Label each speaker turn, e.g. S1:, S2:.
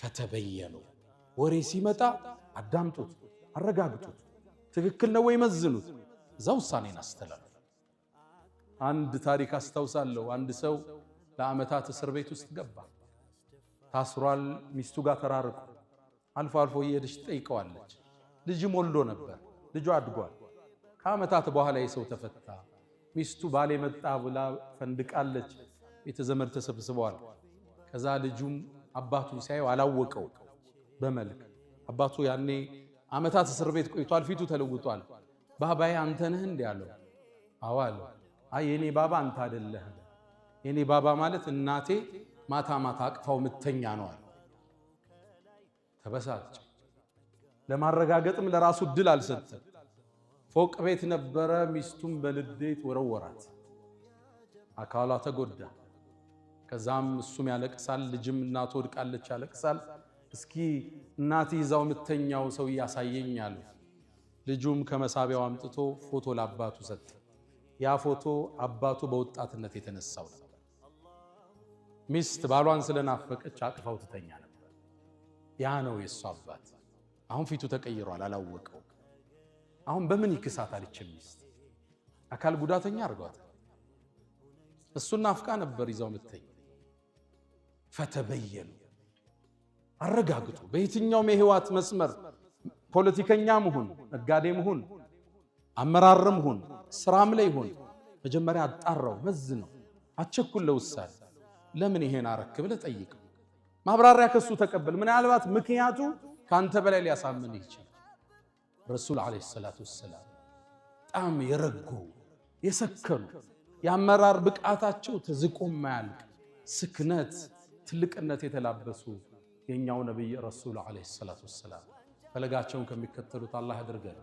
S1: ፈተበየኑ ወሬ ሲመጣ አዳምጡት፣ አረጋግጡት፣ ትክክል ነው ወይ መዝኑት፣ እዛ ውሳኔን አስተላልፉ። አንድ ታሪክ አስታውሳለሁ። አንድ ሰው ለዓመታት እስር ቤት ውስጥ ገባ። ታስሯል። ሚስቱ ጋር ተራርቆ አልፎ አልፎ እየሄደች ትጠይቀዋለች። ልጅም ወልዶ ነበር። ልጁ አድጓል። ከዓመታት በኋላ የሰው ተፈታ። ሚስቱ ባሌ መጣ ብላ ፈንድቃለች። ቤተ ዘመድ ተሰብስበዋል። ከዛ ልጁም አባቱን ሲያየው አላወቀው በመልክ። አባቱ ያኔ ዓመታት እስር ቤት ቆይቷል። ፊቱ ተለውጧል። ባባዬ አንተ ነህ እንዴ አለው። አዎ አለው። አይ የኔ ባባ አንተ አይደለህም። የኔ ባባ ማለት እናቴ ማታ ማታ አቅፋው ምተኛ ነው አለ። ተበሳጨ። ለማረጋገጥም ለራሱ ድል አልሰጠም። ፎቅ ቤት ነበረ። ሚስቱም በልዴት ወረወራት። አካሏ ተጎዳ። ከዛም እሱም ያለቅሳል። ልጅም እናቱ ወድቃለች ያለቅሳል። እስኪ እናቴ ይዛው ምተኛው ሰው ያሳየኛል። ልጁም ከመሳቢያው አምጥቶ ፎቶ ለአባቱ ሰጠ። ያ ፎቶ አባቱ በወጣትነት የተነሳው ነበር። ሚስት ባሏን ስለናፈቀች አቅፋው ትተኛ ነበር። ያ ነው የሱ አባት። አሁን ፊቱ ተቀይሯል፣ አላወቀው። አሁን በምን ይክሳታል? ይችም ሚስት አካል ጉዳተኛ አድርጓታል። እሱን ናፍቃ ነበር ይዛው ምተኛ። ፈተበየኑ አረጋግጡ። በየትኛውም የህይወት መስመር ፖለቲከኛም ሁን፣ ነጋዴም ሁን፣ አመራርም ሁን፣ ስራም ላይ ሁን፣ መጀመሪያ አጣራው፣ መዝነው፣ አቸኩል ለውሳኔ። ለምን ይሄን አረክ ብለህ ጠይቀው። ማብራሪያ ከሱ ተቀበል። ምናልባት ምክንያቱ ካንተ በላይ ሊያሳምን ይችላል። ረሱል አለይሂ ሰላቱ ወሰላም በጣም የረጉ የሰከኑ የአመራር ብቃታቸው ተዝቆ ማያልቅ ስክነት ትልቅነት የተላበሱ የኛው ነብይ ረሱል አለይሂ ሰላቱ ወሰላም ፈለጋቸውን ከሚከተሉት አላህ አድርገን።